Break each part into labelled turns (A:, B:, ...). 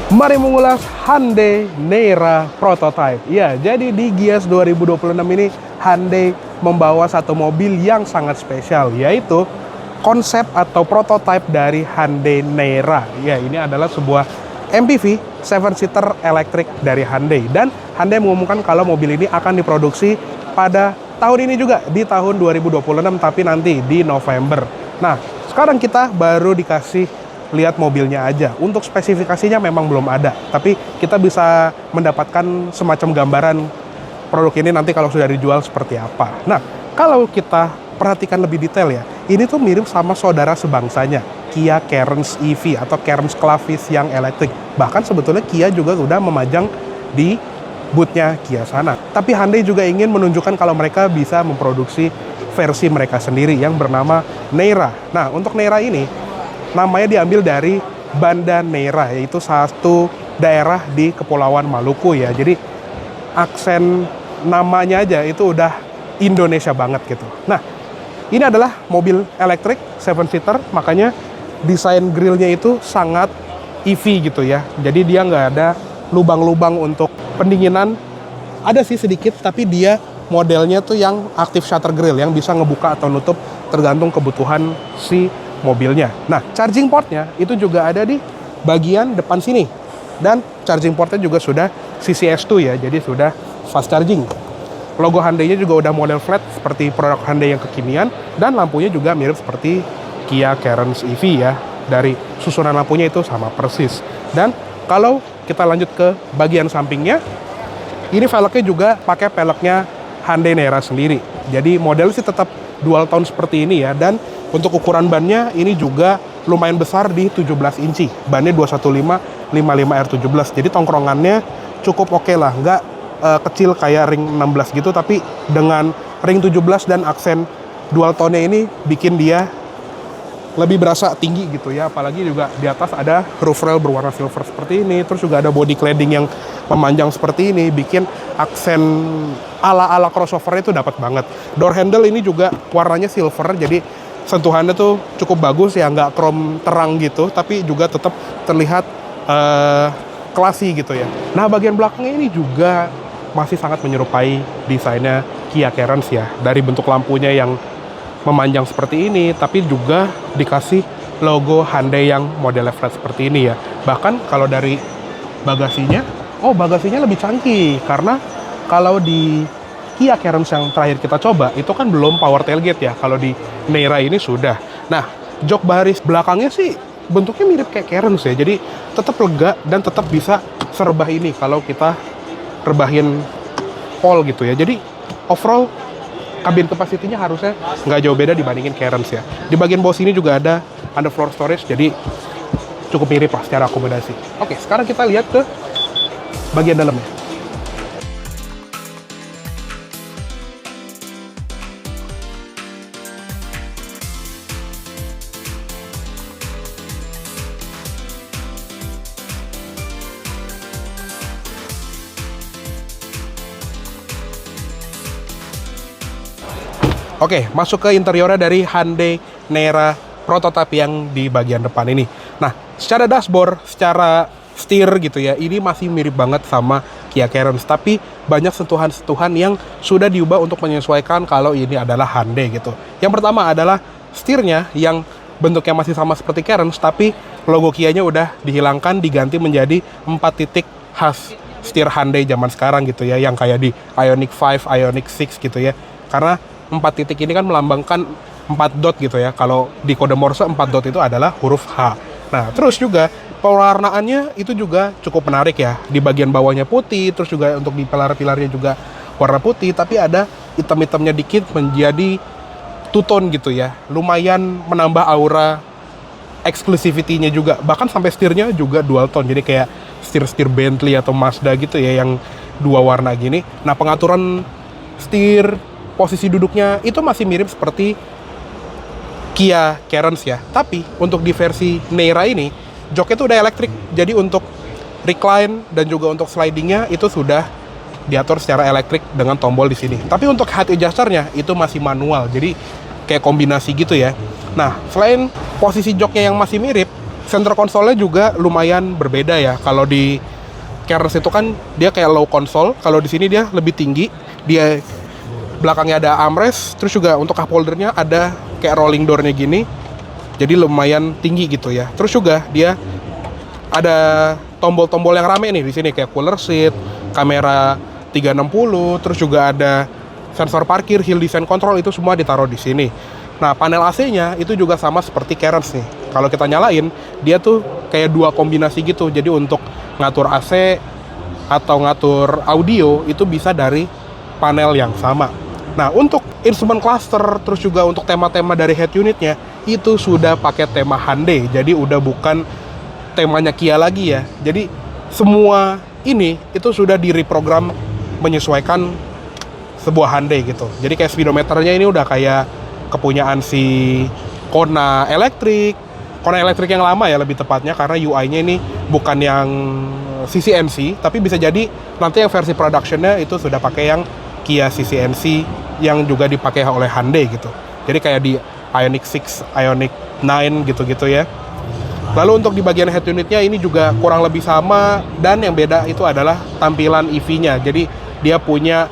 A: Mari mengulas Hyundai Neira Prototype. Ya, jadi di Gias 2026 ini Hyundai membawa satu mobil yang sangat spesial, yaitu konsep atau prototype dari Hyundai Neira. Ya, ini adalah sebuah MPV 7-seater elektrik dari Hyundai. Dan Hyundai mengumumkan kalau mobil ini akan diproduksi pada tahun ini juga, di tahun 2026, tapi nanti di November. Nah, sekarang kita baru dikasih lihat mobilnya aja. Untuk spesifikasinya memang belum ada, tapi kita bisa mendapatkan semacam gambaran produk ini nanti kalau sudah dijual seperti apa. Nah, kalau kita perhatikan lebih detail ya, ini tuh mirip sama saudara sebangsanya, Kia Carens EV atau Carens Clavis yang elektrik. Bahkan sebetulnya Kia juga sudah memajang di booth-nya Kia sana. Tapi Hyundai juga ingin menunjukkan kalau mereka bisa memproduksi versi mereka sendiri yang bernama Neira. Nah, untuk Neira ini namanya diambil dari Banda Neira, yaitu satu daerah di Kepulauan Maluku ya. Jadi aksen namanya aja itu udah Indonesia banget gitu. Nah, ini adalah mobil elektrik 7-seater, makanya desain grillnya itu sangat EV gitu ya. Jadi dia nggak ada lubang-lubang untuk pendinginan. Ada sih sedikit, tapi dia modelnya tuh yang active shutter grill yang bisa ngebuka atau nutup tergantung kebutuhan si mobilnya. Nah, charging portnya itu juga ada di bagian depan sini. Dan charging portnya juga sudah CCS2 ya, jadi sudah fast charging. Logo Hyundai-nya juga udah model flat seperti produk Hyundai yang kekinian. Dan lampunya juga mirip seperti Kia Carens EV ya. Dari susunan lampunya itu sama persis. Dan kalau kita lanjut ke bagian sampingnya, ini velgnya juga pakai peleknya Hyundai Neira sendiri. Jadi model sih tetap dual tone seperti ini ya. Dan untuk ukuran bannya ini juga lumayan besar di 17 inci. Bannya 215 55R17. Jadi tongkrongannya cukup oke lah. Nggak kecil kayak ring 16 gitu, tapi dengan ring 17 dan aksen dual tone-nya ini bikin dia lebih berasa tinggi gitu ya. Apalagi juga di atas ada roof rail berwarna silver seperti ini. Terus juga ada body cladding yang memanjang seperti ini, bikin aksen ala-ala crossover itu dapat banget. Door handle ini juga warnanya silver, jadi sentuhannya tuh cukup bagus ya, nggak chrome terang gitu, tapi juga tetap terlihat classy gitu ya. Nah, bagian belakangnya ini juga masih sangat menyerupai desainnya Kia Carens ya. Dari bentuk lampunya yang memanjang seperti ini, tapi juga dikasih logo Hyundai yang modelnya flat seperti ini ya. Bahkan kalau dari bagasinya, bagasinya lebih canggih, karena kalau di Kia Carens yang terakhir kita coba, itu kan belum power tailgate ya. Kalau di Neira ini sudah. Nah, jok baris belakangnya sih bentuknya mirip kayak Carens ya. Jadi tetap lega dan tetap bisa serebah ini kalau kita rebahin pol gitu ya. Jadi overall kabin capacity-nya harusnya nggak jauh beda dibandingin Carens ya. Di bagian bawah sini juga ada underfloor storage, jadi cukup mirip lah secara akomodasi. Oke, sekarang kita lihat ke bagian dalamnya. Oke, masuk ke interiornya dari Hyundai Neira Prototype yang di bagian depan ini. Nah, secara dashboard, secara setir gitu ya, ini masih mirip banget sama Kia Carens, tapi banyak sentuhan-sentuhan yang sudah diubah untuk menyesuaikan kalau ini adalah Hyundai gitu. Yang pertama adalah setirnya yang bentuknya masih sama seperti Carens, tapi logo Kia-nya udah dihilangkan, diganti menjadi 4 titik khas setir Hyundai zaman sekarang gitu ya, yang kayak di Ioniq 5, Ioniq 6 gitu ya. Karena 4 titik ini kan melambangkan 4 dot gitu ya. Kalau di kode Morse 4 dot itu adalah huruf H. Nah, terus juga pewarnaannya itu juga cukup menarik ya. Di bagian bawahnya putih, terus juga untuk di pilar-pilarnya juga warna putih, tapi ada hitam-hitamnya dikit menjadi two-tone gitu ya. Lumayan menambah aura exclusivity-nya juga. Bahkan sampai setirnya juga dual tone. Jadi kayak setir-setir Bentley atau Mazda gitu ya, yang dua warna gini. Nah, pengaturan setir, posisi duduknya itu masih mirip seperti Kia Carens ya. Tapi untuk di versi Neira ini, joknya itu udah elektrik. Jadi untuk recline dan juga untuk slidingnya itu sudah diatur secara elektrik dengan tombol di sini. Tapi untuk height adjusternya itu masih manual. Jadi kayak kombinasi gitu ya. Nah, selain posisi joknya yang masih mirip, Center konsolnya juga lumayan berbeda ya. Kalau di Cairns itu kan dia kayak low console, kalau di sini dia lebih tinggi. Dia belakangnya ada armrest, terus juga untuk cup holdernya ada kayak rolling door-nya gini. Jadi lumayan tinggi gitu ya. Terus juga dia ada tombol-tombol yang rame nih di sini kayak cooler seat, kamera 360, terus juga ada sensor parkir, hill descent control, itu semua ditaruh di sini. Nah, panel AC-nya itu juga sama seperti Cairns nih. Kalau kita nyalain, dia tuh kayak dua kombinasi gitu. Jadi untuk ngatur AC atau ngatur audio itu bisa dari panel yang sama. Nah, untuk instrument cluster, terus juga untuk tema-tema dari head unitnya, itu sudah pakai tema Hyundai. Jadi udah bukan temanya Kia lagi ya. Jadi semua ini itu sudah direprogram menyesuaikan sebuah Hyundai gitu. Jadi kayak speedometernya ini udah kayak kepunyaan si Kona Electric yang lama ya lebih tepatnya, karena UI-nya ini bukan yang CCNC, tapi bisa jadi nanti yang versi productionnya itu sudah pakai yang Kia CCNC yang juga dipakai oleh Hyundai gitu. Jadi kayak di Ioniq 6, Ioniq 9 gitu-gitu ya. Lalu untuk di bagian head unitnya ini juga kurang lebih sama, dan yang beda itu adalah tampilan EV-nya. Jadi dia punya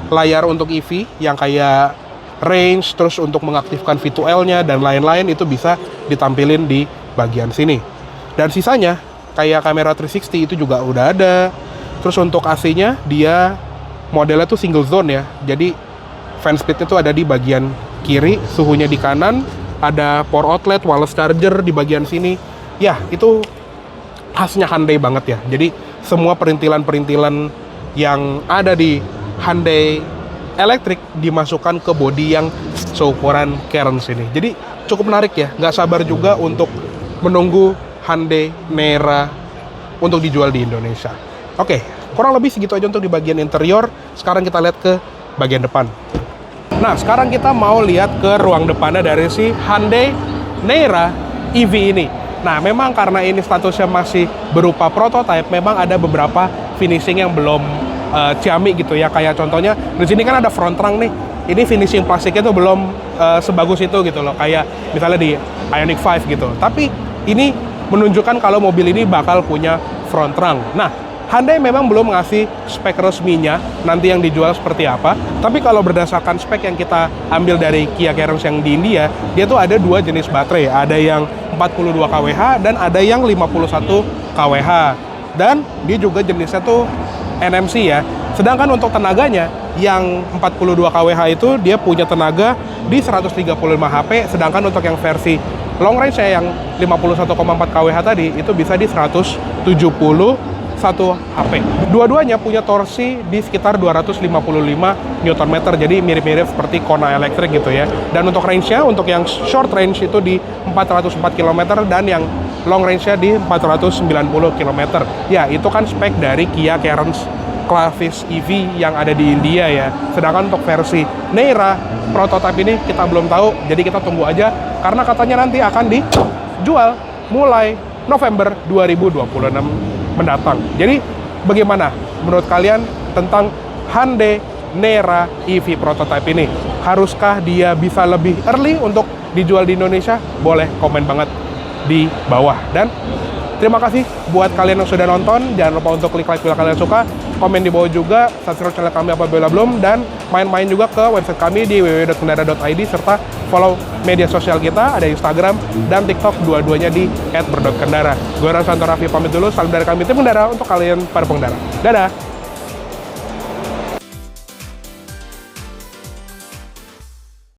A: layar untuk EV yang kayak range, terus untuk mengaktifkan V2L-nya dan lain-lain itu bisa ditampilin di bagian sini. Dan sisanya kayak kamera 360 itu juga udah ada. Terus untuk AC-nya dia modelnya tuh single zone ya. Jadi fan speed itu ada di bagian kiri, suhunya di kanan, ada power outlet, wireless charger di bagian sini. Ya, itu khasnya Hyundai banget ya. Jadi semua perintilan-perintilan yang ada di Hyundai Electric dimasukkan ke bodi yang seukuran Cairns ini. Jadi cukup menarik ya. Nggak sabar juga untuk menunggu Hyundai Nera untuk dijual di Indonesia. Oke, kurang lebih segitu aja untuk di bagian interior. Sekarang kita lihat ke bagian depan. Nah, sekarang kita mau lihat ke ruang depannya dari si Hyundai Nera EV ini. Nah, memang karena ini statusnya masih berupa prototype, memang ada beberapa finishing yang belum ciamik gitu ya. Kayak contohnya di sini kan ada front trunk nih. Ini finishing plastiknya tuh belum sebagus itu gitu loh. Kayak misalnya di Ioniq 5 gitu. Tapi ini menunjukkan kalau mobil ini bakal punya front trunk. Nah, Hyundai memang belum ngasih spek resminya nanti yang dijual seperti apa. Tapi kalau berdasarkan spek yang kita ambil dari Kia Cairns yang di India, dia tuh ada dua jenis baterai. Ada yang 42 kWh dan ada yang 51 kWh. Dan dia juga jenisnya tuh NMC ya. Sedangkan untuk tenaganya yang 42 kWh itu dia punya tenaga di 135 HP, sedangkan untuk yang versi long range yang 51,4 kWh tadi itu bisa di 171 HP. Dua-duanya punya torsi di sekitar 255 Nm, jadi mirip-mirip seperti Kona Electric gitu ya. Dan untuk range-nya, untuk yang short range itu di 404 km dan yang long range-nya di 490 km. Ya, itu kan spek dari Kia Cairns Clavis EV yang ada di India ya. Sedangkan untuk versi Nera prototipe ini kita belum tahu, jadi kita tunggu aja karena katanya nanti akan dijual mulai November 2026 mendatang. Jadi bagaimana menurut kalian tentang Hyundai Nera EV prototipe ini? Haruskah dia bisa lebih early untuk dijual di Indonesia? Boleh komen banget di bawah. Dan terima kasih buat kalian yang sudah nonton. Jangan lupa untuk klik like bila kalian suka, komen di bawah juga, subscribe channel kami apabila belum, dan main-main juga ke website kami di www.kendara.id, serta follow media sosial kita, ada Instagram dan TikTok, dua-duanya di @berdot_kendara. Gue Rasanta Raffi pamit dulu, salam dari kami tim Kendara untuk kalian para pengendara. Dadah!